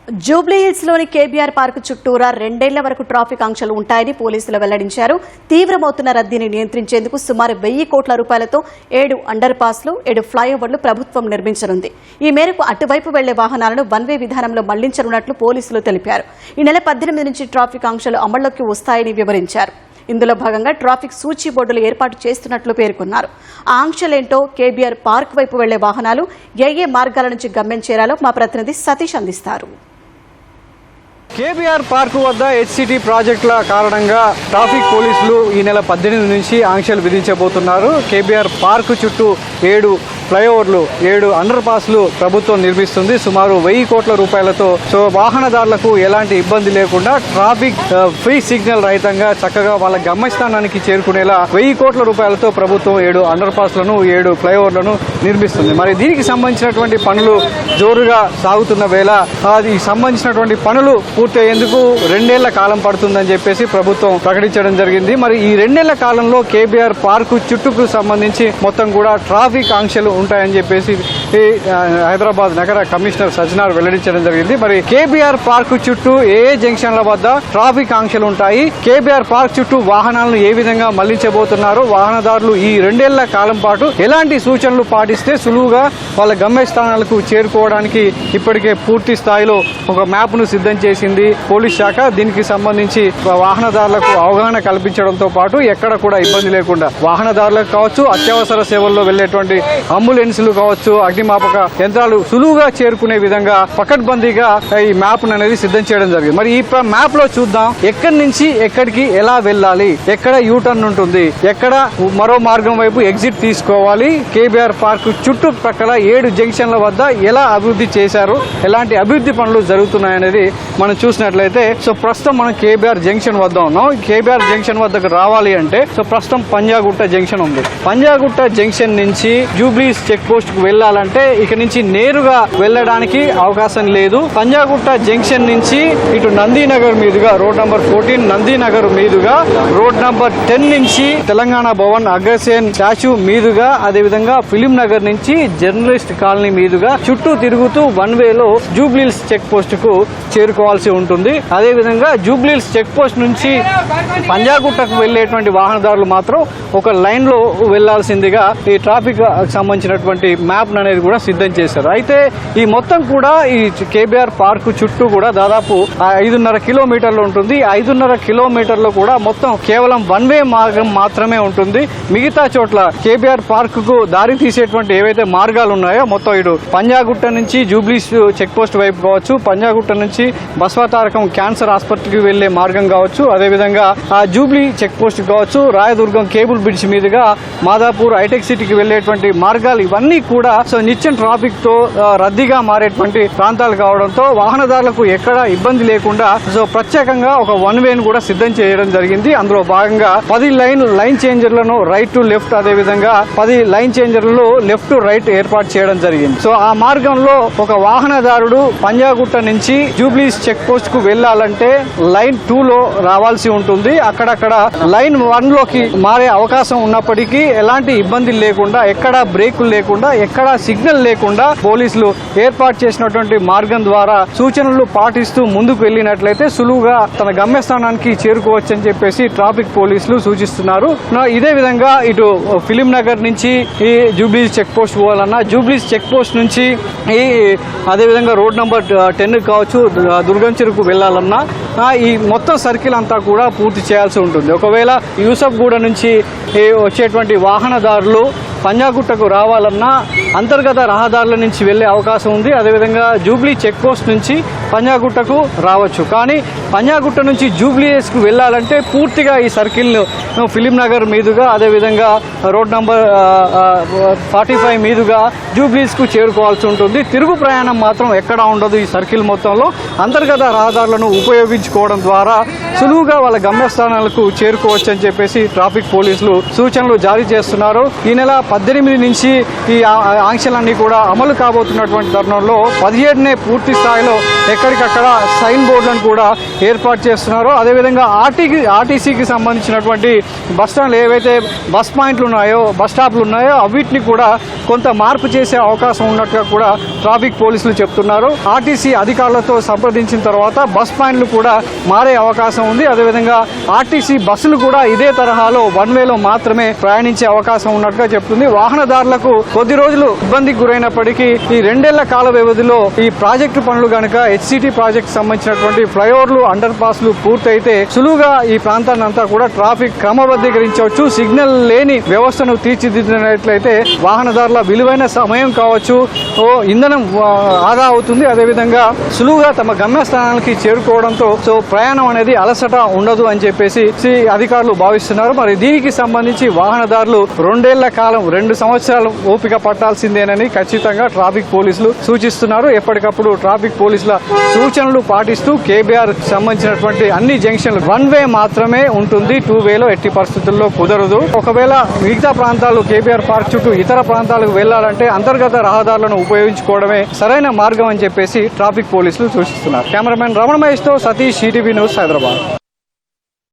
జూబ్లీహిల్స్లోని KBR park చుట్టూరా 2 ఏళ్ల వరకు ట్రాఫిక్ ఆంక్షలు ఉంటాయని పోలీసులు వెల్లడించారు. తీవ్రమవుతున్న రద్దీని నియంత్రించేందుకు సుమారు 1000 కోట్ల రూపాయలతో 7 అండర్ పాస్లు 7 ఫ్లైఓవర్లు ప్రభుత్వం నిర్మించనుంది. ఈ మేరకు అటువైపు వెళ్లే వాహనాలను వన్ వే విధానంలో మళ్లించనున్నట్లు పోలీసులు తెలిపారు. ఈ నెల 18 నుంచి ట్రాఫిక్ ఆంక్షలు అమల్లోకి వస్తాయని వివరించారు. ఇందులో భాగంగా ట్రాఫిక్ సూచీ బోర్డులు ఏర్పాటు చేస్తున్నట్లు పేర్కొన్నారు. ఆ ఆంక్షలేంటో, కేబీఆర్ పార్క్ వైపు వెళ్లే వాహనాలు ఏ మార్గాల నుంచి గమ్యం చేరాలో మా ప్రతినిధి సతీష్ అందిస్తారు. కేబీఆర్ పార్కు వద్ద హెచ్సిటీ ప్రాజెక్టుల కారణంగా ట్రాఫిక్ పోలీసులు ఈ నెల 18 నుంచి ఆంక్షలు విధించబోతున్నారు. కేబీఆర్ పార్కు చుట్టూ 7 ఫ్లైఓవర్లు 7 అండర్ పాస్లు ప్రభుత్వం నిర్మిస్తుంది. సుమారు 1000 కోట్ల రూపాయలతో. సో వాహనదారులకు ఎలాంటి ఇబ్బంది లేకుండా ట్రాఫిక్ ఫ్రీ సిగ్నల్ రహితంగా చక్కగా వాళ్ళ గమ్యస్థానానికి చేరుకునేలా 1000 కోట్ల రూపాయలతో ప్రభుత్వం 7 అండర్ పాస్లను 7 ఫ్లైఓవర్లను నిర్మిస్తుంది. మరి దీనికి సంబంధించినటువంటి పనులు జోరుగా సాగుతున్న వేళ దీనికి సంబంధించినటువంటి పనులు పూర్తయ్యేందుకు 2 ఏళ్ల కాలం పడుతుందని చెప్పేసి ప్రభుత్వం ప్రకటించడం జరిగింది. మరి ఈ 2 ఏళ్ల కాలంలో కేబీఆర్ పార్కు చుట్టుకు సంబంధించి మొత్తం కూడా ట్రాఫిక్ ఆంక్షలు ఉంటాయని చెప్పేసి హైదరాబాద్ నగర కమిషనర్ సజ్జనార్ వెల్లడించడం జరిగింది. మరి కేబీఆర్ పార్కు చుట్టూ ఏ జంక్షన్ల వద్ద ట్రాఫిక్ ఆంక్షలు ఉంటాయి, కేబీఆర్ పార్క్ చుట్టూ వాహనాలను ఏ విధంగా మళ్లించబోతున్నారు, వాహనదారులు ఈ 2 ఏళ్ల కాలం పాటు ఎలాంటి సూచనలు పాటిస్తే సులువుగా వాళ్ళ గమ్యస్థానాలకు చేరుకోవడానికి ఇప్పటికే పూర్తి స్థాయిలో ఒక మ్యాప్ ను సిద్ధం చేసింది పోలీస్ శాఖ. దీనికి సంబంధించి వాహనదారులకు అవగాహన కల్పించడంతో పాటు ఎక్కడ కూడా ఇబ్బంది లేకుండా వాహనదారులకు కావచ్చు, అత్యవసర సేవల్లో వెళ్లేటువంటి అంబులెన్సులు కావచ్చు, అగ్నిమాపక యంత్రాలు సులువుగా చేరుకునే విధంగా పకడ్బందీగా ఈ మ్యాప్ అనేది సిద్ధం చేయడం జరిగింది. మరి ఈ మ్యాప్ లో చూద్దాం ఎక్కడి నుంచి ఎక్కడికి ఎలా వెళ్ళాలి, ఎక్కడ యూటర్న్ ఉంటుంది, ఎక్కడ మరో మార్గం వైపు ఎగ్జిట్ తీసుకోవాలి, కేబీఆర్ పార్క్ చుట్టుప్రక్కల 7 జంక్షన్ల వద్ద ఎలా అభివృద్ధి చేశారు, ఎలాంటి అభివృద్ధి పనులు జరుగుతున్నాయనేది మనం చూసినట్లయితే సో ప్రస్తుతం మనం కేబీఆర్ జంక్షన్ వద్ద ఉన్నాం. కేబీఆర్ జంక్షన్ వద్దకు రావాలి అంటే సో ప్రస్తుతం పంజాగుట్ట జంక్షన్ ఉంది. పంజాగుట్ట జంక్షన్ నుంచి జూబ్లీస్ చెక్ పోస్ట్ కు వెళ్లాలంటే ఇక నుంచి నేరుగా వెళ్లడానికి అవకాశం లేదు. పంజాగుట్ట జంక్షన్ నుంచి ఇటు నందీనగర్ మీదుగా రోడ్ నంబర్ 14 నందీనగర్ మీదుగా రోడ్ నంబర్ 10 నుంచి తెలంగాణ భవన్ అగ్రసేన్ స్టాచ్యూ మీదుగా, అదేవిధంగా ఫిలిం నగర్ నుంచి జర్నలిస్ట్ కాలనీ మీదుగా చుట్టూ తిరుగుతూ వన్ వేలో జూబ్లీస్ చెక్ పోస్ట్ కు చేరుకోవాల్సి ఉంటుంది. అదేవిధంగా జూబ్లీస్ చెక్ పోస్ట్ నుంచి పంజాగుట్టకు వెళ్లేటువంటి వాహనదారులు మాత్రం ఒక లైన్ లో వెళ్లాల్సిందిగా ఈ ట్రాఫిక్ సంబంధించినటువంటి మ్యాప్ అనేది కూడా సిద్ధం చేశారు. అయితే ఈ మొత్తం కూడా ఈ కేబీఆర్ పార్క్ చుట్టూ కూడా దాదాపు 5.5 కిలోమీటర్లు ఉంటుంది. 5.5 కిలోమీటర్లు కూడా మొత్తం కేవలం వన్ వే మార్గం మాత్రమే ఉంటుంది. మిగతా చోట్ల కేబీఆర్ పార్క్ కు దారి తీసేటువంటి ఏవైతే మార్గాలు ఉన్నాయో మొత్తం ఇటు పంజాగుట్ట నుంచి జూబ్లీస్ చెక్ పోస్ట్ వైపు కావచ్చు, పంజాగుట్ట నుంచి బసవతారకం క్యాన్సర్ ఆసుపత్రికి వెళ్లే మార్గం కావచ్చు, అదేవిధంగా జూబ్లీ చెక్ పోస్ట్ కావచ్చు, రాయదుర్గం కేబుల్ బ్రిడ్జ్ మీదుగా మాదాపూర్ హైటెక్ సిటీకి వెళ్లేటువంటి మార్గాలు ఇవన్నీ కూడా సో నిత్యం ట్రాఫిక్ తో రద్దీగా మారేటువంటి ప్రాంతాలు కావడంతో వాహనదారులకు ఎక్కడ ఇబ్బంది లేకుండా సో ప్రత్యేకంగా ఒక వన్ వేను కూడా సిద్ధం చేయడం జరిగింది. అందులో భాగంగా 10 లైన్ చేంజర్లను రైట్ టు లెఫ్ట్, అదేవిధంగా 10 లైన్ చేంజర్లు లెఫ్ట్ టు రైట్ ఏర్పాటు చేయడం జరిగింది. సో ఆ మార్గంలో ఒక వాహనదారుడు పంజాగుట్ట నుంచి జూబ్లీస్ చెక్ పోస్ట్ కు వెళ్లాలంటే లైన్ 2 లో రావాల్సి ఉంటుంది. అక్కడక్కడ లైన్ 1 లోకి మారే అవకాశం ఉన్నప్పటికీ ఎలాంటి ఇబ్బంది లేకుండా, ఎక్కడ బ్రేకులు లేకుండా, ఎక్కడ సిగ్నల్ లేకుండా పోలీసులు ఏర్పాటు చేసినటువంటి మార్గం ద్వారా సూచనలు పాటిస్తూ ముందుకు వెళ్లినట్లయితే సులువుగా తన గమ్యస్థానానికి చేరుకోవచ్చని చెప్పేసి ట్రాఫిక్ పోలీసులు సూచిస్తున్నారు. ఇదే విధంగా ఇటు ఫిలిం నగర్ నుంచి ఈ జూబ్లీస్ చెక్ పోస్ట్ పోవాలన్నా, జూబ్లీస్ చెక్ పోస్ట్ నుంచి ఈ అదేవిధంగా రోడ్ నంబర్ 10 కావచ్చు దుర్గం చెరుకు వెళ్లాలన్నా ఈ మొత్తం సర్కిల్ అంతా కూడా పూర్తి చేయాల్సి ఉంటుంది. ఒకవేళ యూసఫ్గూడ నుంచి వచ్చేటువంటి వాహనదారులు పంజాగుట్టకు రావాలన్నా అంతర్గత రహదారుల నుంచి వెళ్లే అవకాశం ఉంది. అదేవిధంగా జూబ్లీ చెక్ పోస్ట్ నుంచి పంజాగుట్టకు రావచ్చు. కానీ పంజాగుట్ట నుంచి జూబ్లీస్ కు వెళ్లాలంటే పూర్తిగా ఈ సర్కిల్ ఫిలిం నగర్ మీదుగా, అదేవిధంగా రోడ్ నంబర్ 45 మీదుగా జూబ్లీస్ కు చేరుకోవాల్సి ఉంటుంది. తిరుగు ప్రయాణం మాత్రం ఎక్కడా ఉండదు. ఈ సర్కిల్ మొత్తంలో అంతర్గత రహదారులను ఉపయోగించుకోవడం ద్వారా సులువుగా వాళ్ళ గమ్యస్థానాలకు చేరుకోవచ్చని చెప్పేసి ట్రాఫిక్ పోలీసులు సూచనలు జారీ చేస్తున్నారు. ఈ నెల 18 నుంచి ఈ ఆంక్షలన్నీ కూడా అమలు కాబోతున్నటువంటి తరుణంలో 17నే పూర్తి స్థాయిలో ఎక్కడికక్కడ సైన్ బోర్డులను కూడా ఏర్పాటు చేస్తున్నారు. అదేవిధంగా ఆర్టీసీకి సంబంధించినటువంటి బస్ స్టాండ్లు ఏవైతే బస్ పాయింట్లు ఉన్నాయో, బస్ స్టాప్లు ఉన్నాయో అవిటిని కూడా కొంత మార్పు చేసే అవకాశం ఉన్నట్టుగా కూడా ట్రాఫిక్ పోలీసులు చెప్తున్నారు. ఆర్టీసీ అధికారులతో సంప్రదించిన తర్వాత బస్ పాయింట్లు కూడా మారే అవకాశం ఉంది. అదేవిధంగా ఆర్టీసీ బస్సులు కూడా ఇదే తరహాలో వన్ వేలో మాత్రమే ప్రయాణించే అవకాశం ఉన్నట్టుగా చెప్తుంది. వాహనదారులకు కొద్ది రోజులు ఇబ్బందికి గురైనప్పటికీ ఈ 2 ఏళ్ల కాల వ్యవధిలో ఈ ప్రాజెక్టు పనులు గనుక హెచ్సిటీ ప్రాజెక్టు సంబంధించినటువంటి ఫ్లైఓవర్లు, అండర్ పాస్లు పూర్తయితే సులువుగా ఈ ప్రాంతాన్ని అంతా కూడా ట్రాఫిక్ క్రమబద్ధీకరించవచ్చు. సిగ్నల్ లేని వ్యవస్థను తీర్చిదిద్దినట్లయితే వాహనదారుల విలువైన సమయం కావచ్చు, ఇంధనం ఆదా అవుతుంది. అదేవిధంగా సులువుగా తమ గమ్యస్థానానికి చేరుకోవడంతో ప్రయాణం అనేది అలసట ఉండదు అని చెప్పేసి అధికారులు భావిస్తున్నారు. మరి దీనికి సంబంధించి వాహనదారులు 2 ఏళ్ల కాలం 2 సంవత్సరాలు ఓపిక పట్టాల్సిందేనని ఖచ్చితంగా ట్రాఫిక్ పోలీసులు సూచిస్తున్నారు. ఎప్పటికప్పుడు ట్రాఫిక్ పోలీసుల సూచనలు పాటిస్తూ కేబీఆర్ సంబంధించినటువంటి అన్ని జంక్షన్లు 1 వే మాత్రమే ఉంటుంది, 2 వేలో ఎట్టి పరిస్థితుల్లో కుదరదు. ఒకవేళ మిగతా ప్రాంతాలు కేబీఆర్ పార్క్ చుట్టూ ఇతర ప్రాంతాలకు వెళ్లాలంటే అంతర్గత రహదారులను ఉపయోగించుకోవడమే సరైన మార్గం అని చెప్పేసి ట్రాఫిక్ పోలీసులు సూచిస్తున్నారు. కెమెరామెన్ రమణ మహేష్ తో సతీష్, ఈటీవీ న్యూస్, హైదరాబాద్.